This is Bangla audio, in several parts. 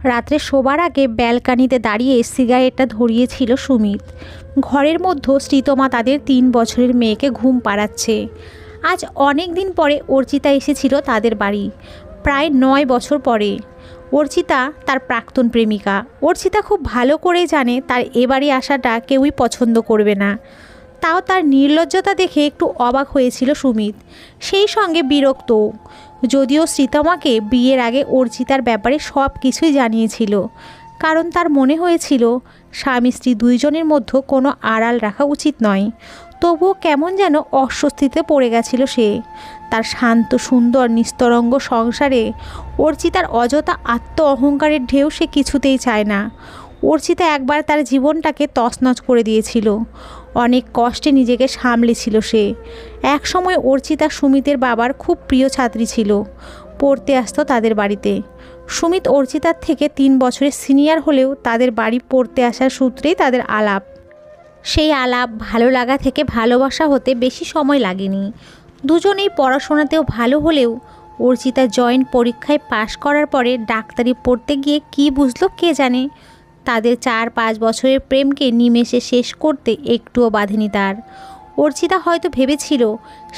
রাত্রে শোবার আগে ব্যালকানিতে দাঁড়িয়ে সিগারেটটা ধরিয়েছিল সুমিত। ঘরের মধ্যে শ্রীতমা তাদের 3 বছরের মেয়েকে ঘুম পাড়াচ্ছে। আজ অনেক দিন পরে অর্চিতা এসেছিল তাদের বাড়ি, প্রায় 9 বছর পরে। অর্চিতা তার প্রাক্তন প্রেমিকা। অর্চিতা খুব ভালো করে জানে তার এবারে আসাটা কেউই পছন্দ করবে না। তাও তার নির্লজ্জতা দেখে একটু অবাক হয়েছিল সুমিত, সেই সঙ্গে বিরক্ত। যদিও শ্রীতমাকে বিয়ের আগে অর্চিতার ব্যাপারে সব কিছুই জানিয়েছিল, কারণ তার মনে হয়েছিল স্বামী স্ত্রী দুইজনের মধ্যে কোনো আড়াল রাখা উচিত নয়। তবুও কেমন যেন অস্বস্তিতে পড়ে গেছিল সে। তার শান্ত সুন্দর নিস্তরঙ্গ সংসারে অর্চিতার অযথা আত্ম অহংকারের ঢেউ সে কিছুতেই চায় না। অর্চিতা একবার তার জীবনটাকে তছনছ করে দিয়েছিল। অনেক কষ্টে নিজেকে সামলেছিল সে। এক সময় অর্চিতা সুমিতের বাবার খুব প্রিয় ছাত্রী ছিল, পড়তে আসতো তাদের বাড়িতে। সুমিত অর্চিতার থেকে 3 বছরের সিনিয়র হলেও তাদের বাড়ি পড়তে আসার সূত্রেই তাদের আলাপ। সেই আলাপ ভালো লাগা থেকে ভালোবাসা হতে বেশি সময় লাগেনি। দুজনেই পড়াশোনাতেও ভালো হলেও অর্চিতা জয়েন্ট পরীক্ষায় পাশ করার পরে ডাক্তারি পড়তে গিয়ে কি বুঝলো কে জানে, তাদের 4-5 বছরের প্রেমকে নিমেষে শেষ করতে একটুও বাঁধেনি তার। অর্চিতা হয়তো ভেবেছিল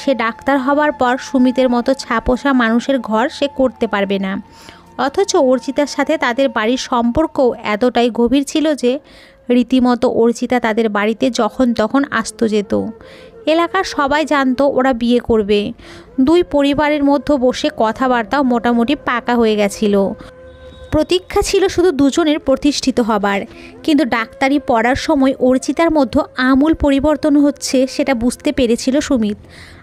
সে ডাক্তার হবার পর সুমিতের মতো ছাপোষা মানুষের ঘর সে করতে পারবে না। অথচ অর্চিতার সাথে তাদের বাড়ির সম্পর্কও এতটাই গভীর ছিল যে রীতিমতো অর্চিতা তাদের বাড়িতে যখন তখন আসতো যেত। এলাকার সবাই জানতো ওরা বিয়ে করবে। দুই পরিবারের মধ্যে বসে কথাবার্তাও মোটামুটি পাকা হয়ে গেছিল। প্রতীক্ষা ছিল শুধু দুজনের প্রতিষ্ঠিত হবার। কিন্তু ডাক্তারি পড়ার সময় অর্চিতার মধ্যে আমূল পরিবর্তন হচ্ছে সেটা বুঝতে পেরেছিল সুমিত।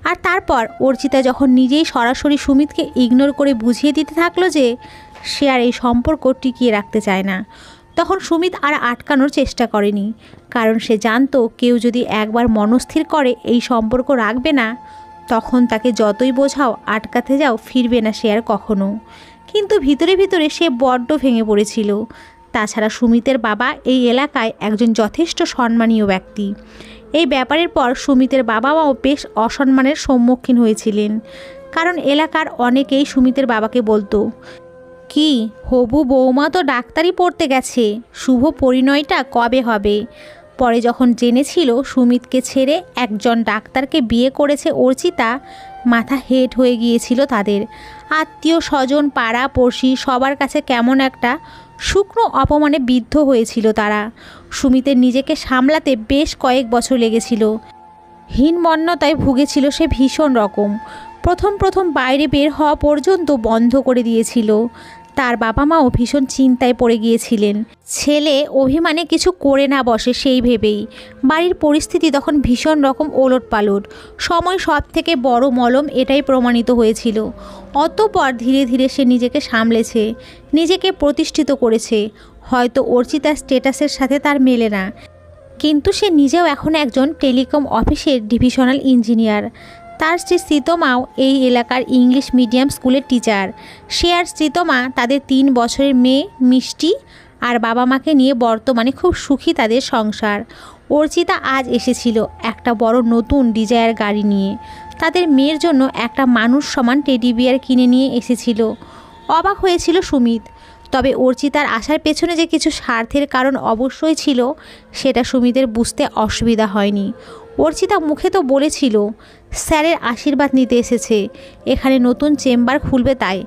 আর তারপর অর্চিতা যখন নিজেই সরাসরি সুমিতকে ইগনোর করে বুঝিয়ে দিতে থাকলো যে সে আর এই সম্পর্ক টিকিয়ে রাখতে চায় না, তখন সুমিত আর আটকানোর চেষ্টা করেনি। কারণ সে জানতো কেউ যদি একবার মনস্থির করে এই সম্পর্ক রাখবে না, তখন তাকে যতই বোঝাও আটকাতে যাও ফিরবে না সে আর কখনো। কিন্তু ভিতরে ভিতরে সে বড্ড ভেঙে পড়েছিল। তাছাড়া সুমিতের বাবা এই এলাকায় একজন যথেষ্ট সম্মানীয় ব্যক্তি। এই ব্যাপারের পর সুমিতের বাবা মাও বেশ অসম্মানের সম্মুখীন হয়েছিলেন। কারণ এলাকার অনেকেই সুমিতের বাবাকে বলতো, কি হবু বৌমা তো ডাক্তারি পড়তে গেছে, শুভ পরিণয়টা কবে হবে? পরে যখন জেনেছিল সুমিতকে ছেড়ে একজন ডাক্তারকে বিয়ে করেছে অর্চিতা, মাথা হেট হয়ে গিয়েছিল তাদের। আত্মীয় স্বজন পাড়া পড়শি সবার কাছে কেমন একটা শুকনো অপমানে বিদ্ধ হয়েছিল তারা। সুমিতের নিজেকে সামলাতে বেশ কয়েক বছর লেগেছিল। হীনমন্যতায় ভুগেছিল সে ভীষণ রকম। প্রথম বাইরে বের হওয়া পর্যন্ত বন্ধ করে দিয়েছিল। তার বাবা মাও ভীষণ চিন্তায় পড়ে গিয়েছিলেন, ছেলে অভিমানে কিছু করে না বসে সেই ভেবেই। বাড়ির পরিস্থিতি তখন ভীষণ রকম ওলটপালট। সময় সব থেকে বড় মলম এটাই প্রমাণিত হয়েছিল। অতঃপর ধীরে ধীরে সে নিজেকে সামলেছে, নিজেকে প্রতিষ্ঠিত করেছে। হয়তো অর্চিতার স্ট্যাটাসের সাথে তার মেলে না, কিন্তু সে নিজেও এখন একজন টেলিকম অফিসের ডিভিশনাল ইঞ্জিনিয়ার। তার স্ত্রী শ্রীতমাও এই এলাকার ইংলিশ মিডিয়াম স্কুলের টিচার। সে আর শ্রীতমা তাদের 3 বছরের মেয়ে মিষ্টি আর বাবা মাকে নিয়ে বর্তমানে খুব সুখী তাদের সংসার। অর্চিতা আজ এসেছিল একটা বড় নতুন ডিজায়ার গাড়ি নিয়ে। তাদের মেয়ের জন্য একটা মানুষ সমান টেডি বিয়ার কিনে নিয়ে এসেছিল। অবাক হয়েছিল সুমিত। তবে অর্চিতার আসার পেছনে যে কিছু স্বার্থের কারণ অবশ্যই ছিল, সেটা সুমিতের বুঝতে অসুবিধা হয়নি। অর্চিতা মুখে তো বলেছিল স্যারের আশীর্বাদ নিতে এসেছে, এখানে নতুন চেম্বার খুলবে তাই।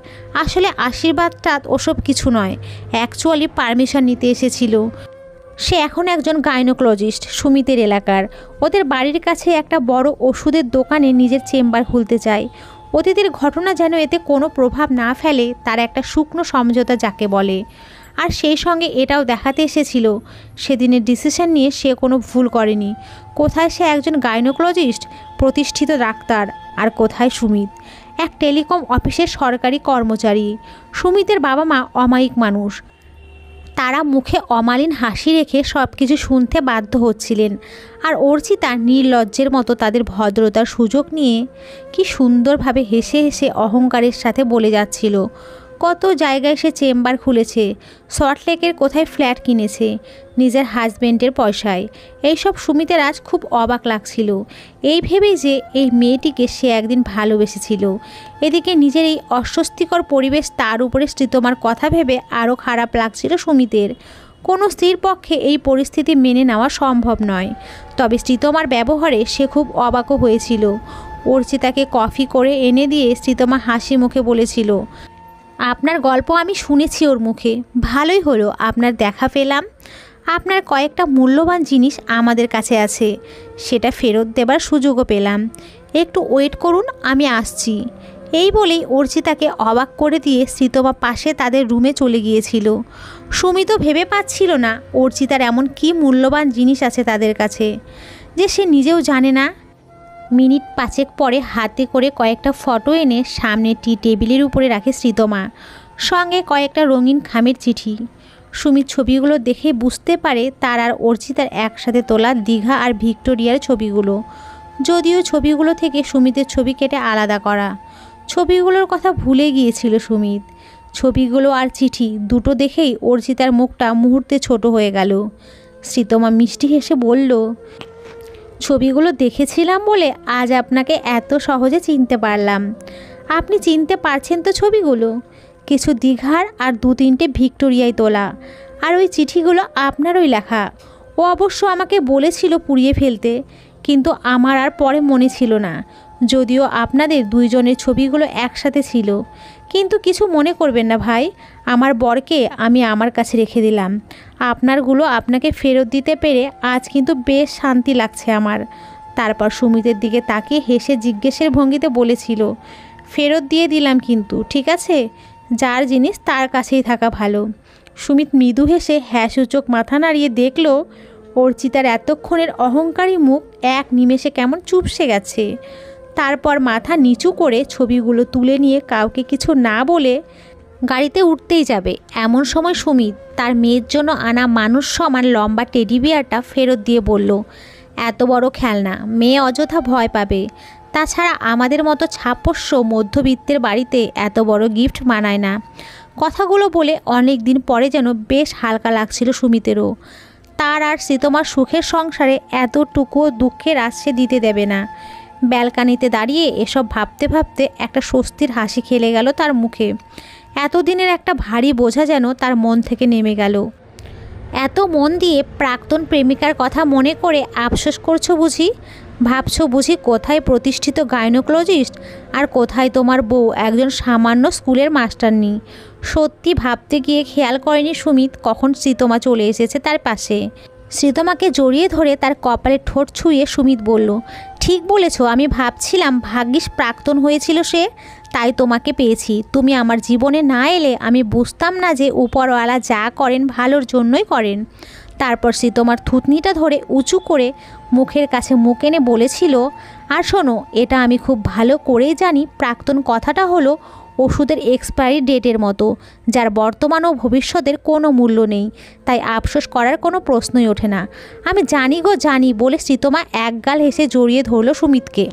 আসলে আশীর্বাদটা ওসব কিছু নয়, অ্যাকচুয়ালি পারমিশন নিতে এসেছিল। সে এখন একজন গাইনোকোলজিস্ট সুমিতের এলাকার। ওদের বাড়ির কাছে একটা বড় ওষুধের দোকানে নিজের চেম্বার খুলতে চায়। অতীতের ঘটনা যেন এতে কোনো প্রভাব না ফেলে, তার একটা শুকনো সমঝোতা যাকে বলে। আর সেই সঙ্গে এটাও দেখাতে এসেছিল সেদিনের ডিসিশন নিয়ে সে কোনো ভুল করেনি। কোথায় সে একজন গাইনোকোলজিস্ট প্রতিষ্ঠিত ডাক্তার, আর কোথায় সুমিত এক টেলিকম অফিসের সরকারি কর্মচারী। সুমিতের বাবা মা অমায়িক মানুষ, তারা মুখে অমালিন হাসি রেখে সব কিছু শুনতে বাধ্য হচ্ছিলেন। আর অর্চিতা নির্লজ্জের মতো তাদের ভদ্রতার সুযোগ নিয়ে কি সুন্দরভাবে হেসে হেসে অহংকারের সাথে বলে যাচ্ছিল, কত জায়গায় সে চেম্বার খুলেছে, সল্টলেকের কোথায় ফ্ল্যাট কিনেছে নিজের হাজব্যান্ডের পয়সায়। এইসব সুমিতের আজ খুব অবাক লাগছিল, এই ভেবেই যে এই মেয়েটিকে সে একদিন ভালোবেসেছিল। এদিকে নিজের এই অস্বস্তিকর পরিবেশ, তার উপরে শ্রীতমার কথা ভেবে আরও খারাপ লাগছিল সুমিতের। কোনো স্ত্রীর পক্ষে এই পরিস্থিতি মেনে নেওয়া সম্ভব নয়। তবে শ্রীতমার ব্যবহারে সে খুব অবাকও হয়েছিল। অর্চিতাকে কফি করে এনে দিয়ে শ্রীতমা হাসি মুখে বলেছিল, আপনার গল্প আমি শুনেছি ওর মুখে, ভালোই হলো আপনার দেখা পেলাম। আপনার কয়েকটা মূল্যবান জিনিস আমাদের কাছে আছে, সেটা ফেরত দেবার সুযোগও পেলাম। একটু ওয়েট করুন, আমি আসছি। এই বলেই অর্চিতাকে অবাক করে দিয়ে শ্রীতমা পাশে তাদের রুমে চলে গিয়েছিল। সুমিতও ভেবে পাচ্ছিল না অর্চিতার এমন কী মূল্যবান জিনিস আছে তাদের কাছে যে সে নিজেও জানে না। মিনিট 5 পরে হাতে করে কয়েকটা ফটো এনে সামনে টি টেবিলের উপরে রাখে শ্রীতমা, সঙ্গে কয়েকটা রঙিন খামের চিঠি। সুমিত ছবিগুলো দেখে বুঝতে পারে তার আর অর্চিতার একসাথে তোলা দীঘা আর ভিক্টোরিয়ার ছবিগুলো, যদিও ছবিগুলো থেকে সুমিতের ছবি কেটে আলাদা করা। ছবিগুলোর কথা ভুলে গিয়েছিল সুমিত। ছবিগুলো আর চিঠি দুটো দেখেই অর্চিতার মুখটা মুহূর্তে ছোট হয়ে গেল। শ্রীতমা মিষ্টি হেসে বলল, ছবিগুলো দেখেছিলাম বলে আজ আপনাকে এত সহজে চিনতে পারলাম। আপনি চিনতে পারছেন তো ছবিগুলো? কিছু দীঘার আর 2-3টে ভিক্টোরিয়ায় তোলা, আর ওই চিঠিগুলো আপনারই লেখা। ও অবশ্য আমাকে বলেছিল পুড়িয়ে ফেলতে, কিন্তু আমার আর পরে মনে ছিল না, যদিও আপনাদের দুইজনের ছবিগুলো একসাথে ছিল। কিন্তু কিছু মনে করবেন না ভাই, আমার বরকে আমি আমার কাছে রেখে দিলাম। আপনারগুলো আপনাকে ফেরত দিতে পেরে আজ কিন্তু বেশ শান্তি লাগছে আমার। তারপর সুমিতের দিকে তাকিয়ে হেসে জিজ্ঞেসের ভঙ্গিতে বলেছিল, ফেরত দিয়ে দিলাম কিন্তু, ঠিক আছে? যার জিনিস তার কাছেই থাকা ভালো। সুমিত মৃদু হেসে হ্যাঁসূচক মাথা নাড়িয়ে দেখল অর্চিতার এতক্ষণের অহংকারী মুখ এক নিমেষে কেমন চুপসে গেছে। তারপর মাথা নিচু করে ছবিগুলো তুলে নিয়ে কাউকে কিছু না বলে গাড়িতে উঠতেই যাবে, এমন সময় সুমিত তার মেয়ের জন্য আনা মানুষ সমান লম্বা টেডি বিয়ারটা ফেরত দিয়ে বলল, এত বড় খেলনা মেয়ে অযথা ভয় পাবে। তাছাড়া আমাদের মতো ছাপোষ্য মধ্যবিত্তের বাড়িতে এত বড় গিফট মানায় না। কথাগুলো বলে অনেক দিন পরে যেন বেশ হালকা লাগছিল সুমিতেরও। তার আর শ্রীতমার সুখের সংসারে এতটুকুও দুঃখের আঁচ সে দিতে দেবে না। ব্যালকানিতে দাঁড়িয়ে এসব ভাবতে ভাবতে একটা স্বস্তির হাসি খেলে গেল তার মুখে। এতদিনের একটা ভারী বোঝা যেন তার মন থেকে নেমে গেল। এত মন দিয়ে প্রাক্তন প্রেমিকার কথা মনে করে আফসোস করছো বুঝি? ভাবছো বুঝি কোথায় প্রতিষ্ঠিত গাইনোকোলজিস্ট আর কোথায় তোমার বউ একজন সামান্য স্কুলের মাস্টারনি? সত্যি ভাবতে গিয়ে খেয়াল করেনি সুমিত কখন শ্রীতমা চলে এসেছে তার পাশে। শ্রীতমাকে জড়িয়ে ধরে তার কপালে ঠোঁট ছুঁয়ে সুমিত বলল, ঠিক বলেছ, আমি ভাবছিলাম ভাগ্যিস প্রাক্তন হয়েছিল সে, তাই তোমাকে পেয়েছি। তুমি আমার জীবনে না এলে আমি বুঝতাম না যে উপরওয়ালা যা করেন ভালোর জন্যই করেন। তারপর শ্রীতমার থুতনিটা ধরে উঁচু করে মুখের কাছে মুখ এনে বলেছিল, আর শোনো, এটা আমি খুব ভালো করেই জানি প্রাক্তন কথাটা হলো ওষুধের এক্সপায়ারি ডেটের মতো, যার বর্তমান ও ভবিষ্যতের কোনো মূল্য নেই, তাই আফসোস করার কোনো প্রশ্নই ওঠে না। আমি জানি গো জানি বলে শ্রীতমা একগাল হেসে জড়িয়ে ধরল সুমিতকে।